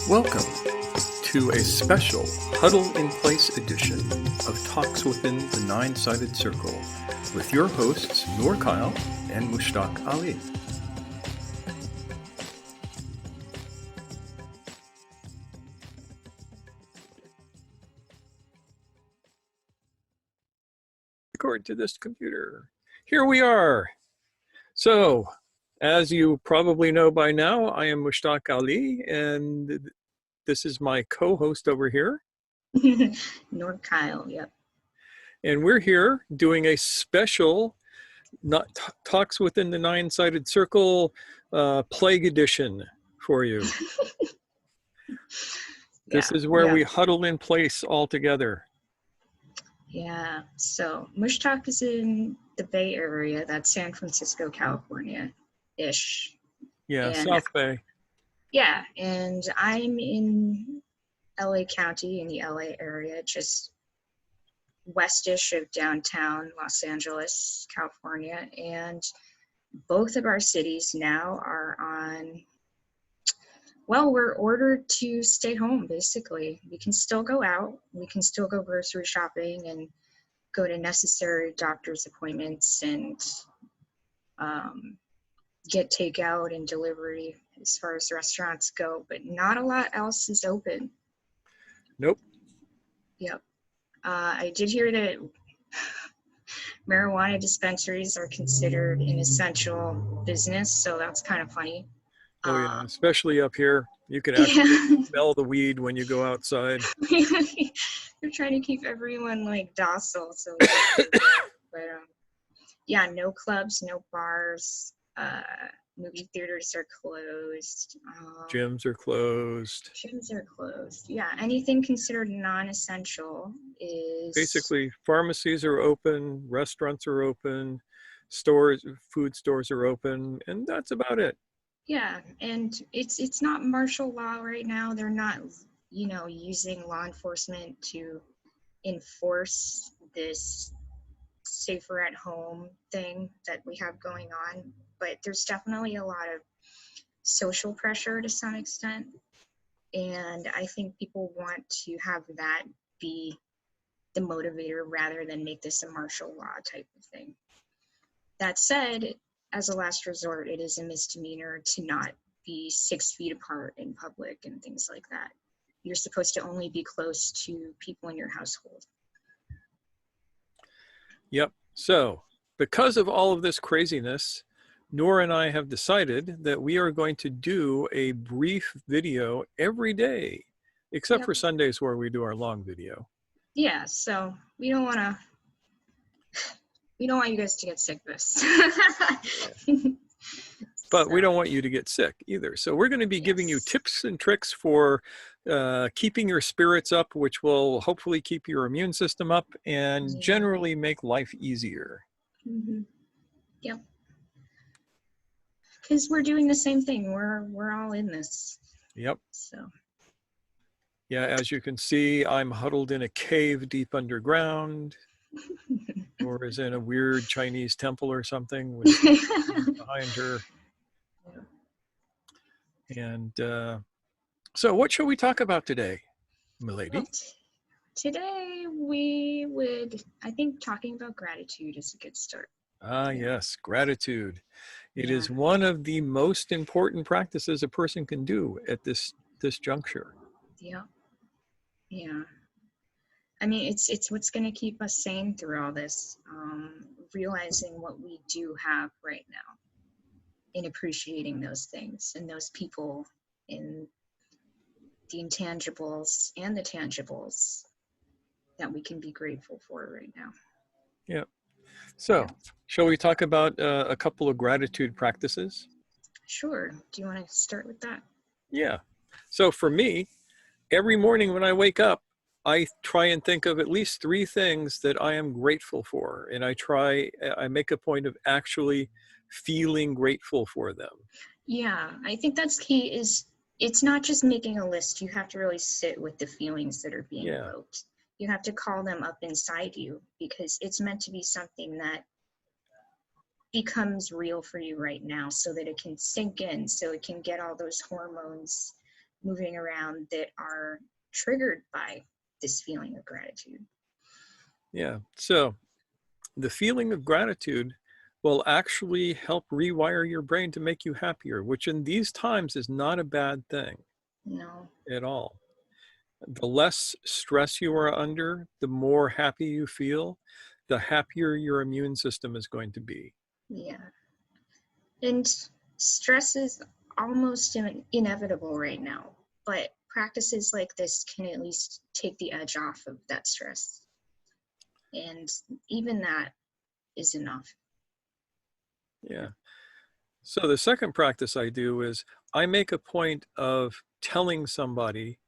Welcome to a special Huddle in Place edition of Talks Within the Nine-Sided Circle with your hosts Noor Kyle and Mushtaq Ali. Record to this computer. Here we are. So, as you probably know by now, I am Mushtaq Ali, and this is my co-host over here. Noor Kyle, yep. And we're here doing a special Talks Within the Nine-Sided Circle Plague Edition for you. This is where we huddle in place all together. Yeah, so Mushtaq is in the Bay Area. That's San Francisco, California-ish. Yeah, and, South Bay. Yeah, and I'm in LA County, in the LA area, just westish of downtown Los Angeles, California. And both of our cities now are on, well, we're ordered to stay home, basically. We can still go out. We can still go grocery shopping and go to necessary doctor's appointments and get takeout and delivery as far as restaurants go, but not a lot else is open. Nope. Yep. I did hear that marijuana dispensaries are considered an essential business, so that's kind of funny. Oh yeah, especially up here. You can actually smell the weed when you go outside. They're trying to keep everyone like docile, so but yeah, no clubs, no bars, movie theaters are closed. Gyms are closed. Gyms are closed. Yeah, anything considered non-essential is basically pharmacies are open, restaurants are open, stores, food stores are open, and that's about it. Yeah, and it's not martial law right now. They're not, using law enforcement to enforce this safer at home thing that we have going on. But there's definitely a lot of social pressure to some extent. And I think people want to have that be the motivator rather than make this a martial law type of thing. That said, as a last resort, it is a misdemeanor to not be 6 feet apart in public and things like that. You're supposed to only be close to people in your household. Yep. So because of all of this craziness, Noor and I have decided that we are going to do a brief video every day, except for Sundays where we do our long video. Yeah, so we don't want you guys to get sick of this. But we don't want you to get sick either. So we're going to be giving you tips and tricks for keeping your spirits up, which will hopefully keep your immune system up and generally make life easier. Mm-hmm. Yep. Because we're doing the same thing. We're all in this. Yep. So. Yeah, as you can see, I'm huddled in a cave deep underground. Or is in a weird Chinese temple or something with behind her. And so what shall we talk about today, milady? Well, today we would, I think talking about gratitude is a good start. Yes, gratitude. It is one of the most important practices a person can do at this juncture. Yeah. Yeah. I mean, it's what's going to keep us sane through all this, realizing what we do have right now and appreciating those things and those people and the intangibles and the tangibles that we can be grateful for right now. Yeah. So, shall we talk about a couple of gratitude practices? Sure. Do you want to start with that? Yeah. So for me, every morning when I wake up, I try and think of at least 3 things that I am grateful for. And I make a point of actually feeling grateful for them. Yeah, I think that's key is it's not just making a list. You have to really sit with the feelings that are being evoked. You have to call them up inside you because it's meant to be something that becomes real for you right now so that it can sink in, so it can get all those hormones moving around that are triggered by this feeling of gratitude. Yeah. So the feeling of gratitude will actually help rewire your brain to make you happier, which in these times is not a bad thing No. at all. The less stress you are under, the more happy you feel, the happier your immune system is going to be. Yeah. And stress is almost inevitable right now, but practices like this can at least take the edge off of that stress. And even that is enough. Yeah. So the second practice I do is I make a point of telling somebody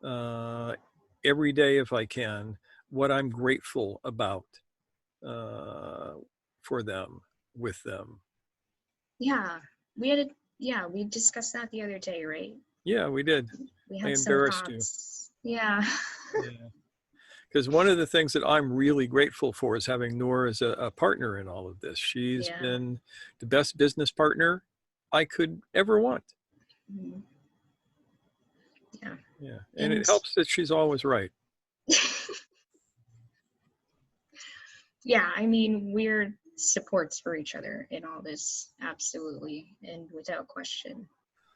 uh, every day, if I can, what I'm grateful about uh, for them, with them. Yeah, we had a, yeah, we discussed that the other day, right? Yeah, we did. We I had some embarrassed you. thoughts. Yeah. Yeah. Because one of the things that I'm really grateful for is having Noor as a partner in all of this. She's Yeah. been the best business partner I could ever want. Mhm. Yeah. Yeah. And it And helps that she's always right. yeah, I mean, we're supports for each other in all this, absolutely, and without question.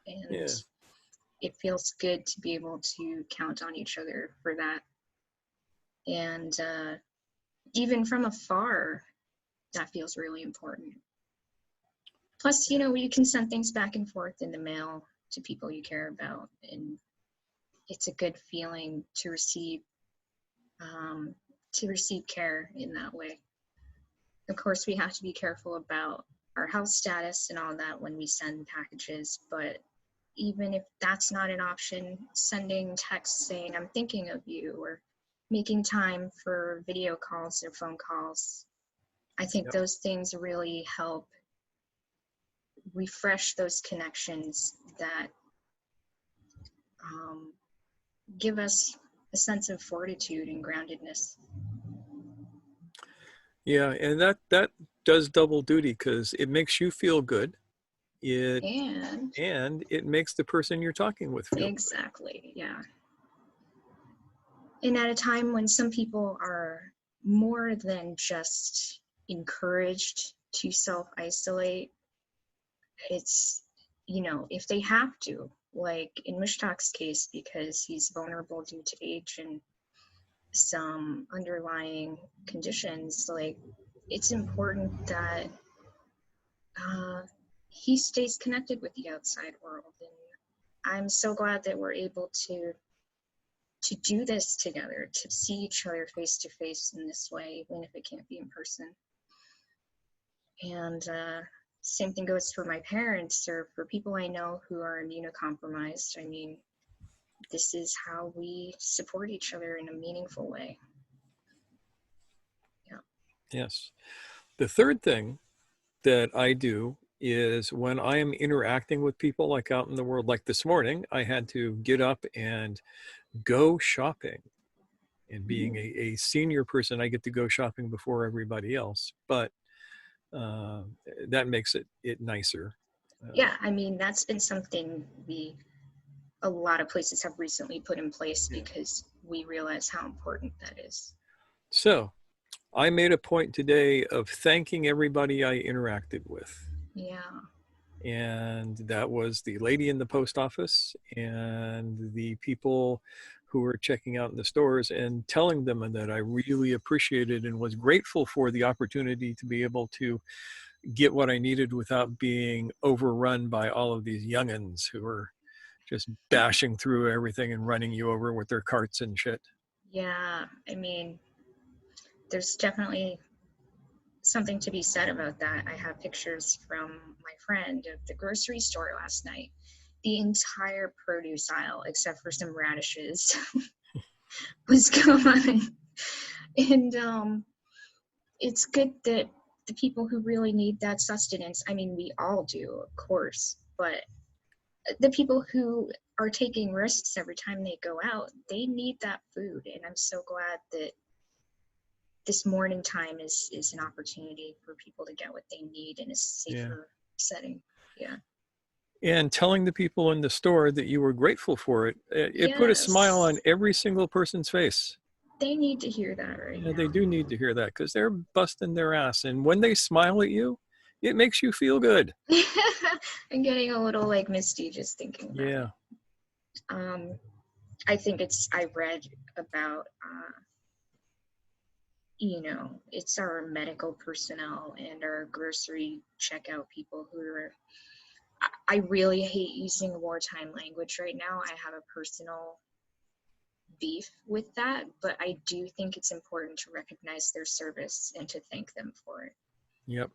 And Yeah. it feels good to be able to count on each other for that. And even from afar, that feels really important. Plus, you know, you can send things back and forth in the mail to people you care about, and it's a good feeling um, to receive care in that way. Of course, we have to be careful about our health status and all that when we send packages, but even if that's not an option, sending texts saying, I'm thinking of you, or making time for video calls or phone calls, I think Yep. those things really help refresh those connections that um, give us a sense of fortitude and groundedness. Yeah. And that does double duty because it makes you feel good. It And and it makes the person you're talking with feel good. exactly, yeah. And at a time when some people are more than just encouraged to self isolate, it's, you know, if they have to, like in Mushtaq's case, because he's vulnerable due to age and some underlying conditions, like it's important that uh, he stays connected with the outside world. And I'm so glad that we're able to do this together, to see each other face to face in this way, even if it can't be in person. And same thing goes for my parents or for people I know who are immunocompromised. I mean, this is how we support each other in a meaningful way. Yeah. Yes. The third thing that I do is when I am interacting with people like out in the world, like this morning, I had to get up and go shopping. And being a senior person, I get to go shopping before everybody else, but uh, that makes it nicer. Yeah, I mean, that's been something a lot of places have recently put in place Yeah. because we realize how important that is. So I made a point today of thanking everybody I interacted with. Yeah. And that was the lady in the post office and the people who were checking out in the stores, and telling them that I really appreciated and was grateful for the opportunity to be able to get what I needed without being overrun by all of these youngins who were just bashing through everything and running you over with their carts and shit. Yeah, I mean, there's definitely something to be said about that. I have pictures from my friend of the grocery store last night. The entire produce aisle, except for some radishes, was gone. And it's good that the people who really need that sustenance, I mean, we all do, of course, but the people who are taking risks every time they go out, they need that food. And I'm so glad that this morning time is an opportunity for people to get what they need in a Yeah. safer setting. Yeah. and telling the people in the store that you were grateful for it, it put a smile on Yes. every single person's face. They need to hear that right Yeah, they now. do need to hear that because they're busting their ass. And when they smile at you, it makes you feel good. I'm getting a little like misty just thinking about Yeah. it. I think I read about, it's our medical personnel and our grocery checkout people who are, I really hate using wartime language right now. I have a personal beef with that, but I do think it's important to recognize their service and to thank them for it. Yep.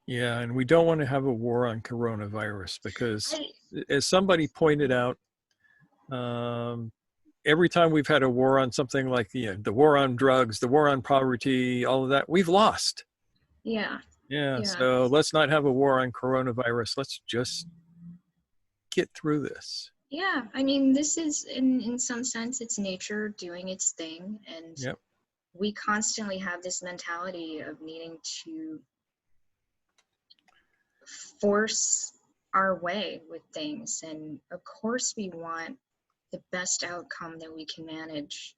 Yeah. And we don't want to have a war on coronavirus because, I as somebody pointed out, um, every time we've had a war on something like the war on drugs, the war on poverty, all of that, we've lost. Yeah, Yeah. yeah, So let's not have a war on coronavirus. Let's just get through this. yeah. I mean, this is in some sense, it's nature doing its thing, and Yep. we constantly have this mentality of needing to force our way with things, and of course we want the best outcome that we can manage,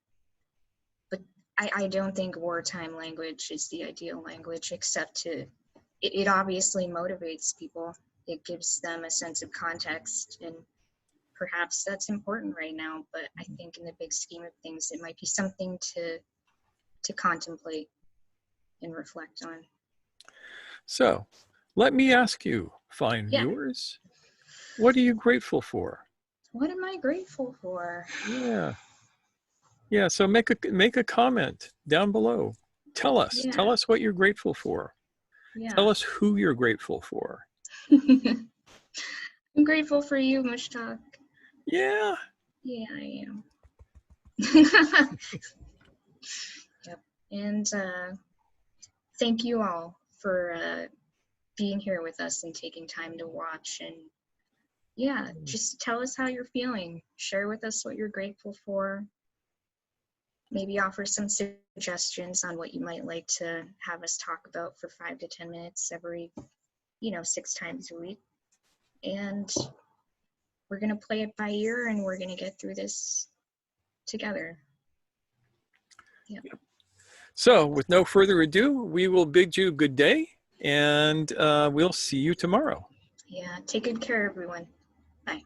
but I don't think wartime language is the ideal language, except it obviously motivates people. It gives them a sense of context, and perhaps that's important right now, but I think in the big scheme of things it might be something to contemplate and reflect on. So let me ask you, fine Yeah, viewers, what are you grateful for? what am I grateful for? Yeah. Yeah. So make a comment down below. Tell Yeah, us what you're grateful for. yeah. Tell us who you're grateful for. I'm grateful for you, Mush Talk. Yeah. Yeah, I am. Yep. And thank you all for being here with us and taking time to watch. And yeah, just tell us how you're feeling. Share with us what you're grateful for. Maybe offer some suggestions on what you might like to have us talk about for 5 to 10 minutes every, 6 times a week. And we're going to play it by ear and we're going to get through this together. Yeah. So with no further ado, we will bid you good day and we'll see you tomorrow. Yeah. Take good care, everyone. Bye.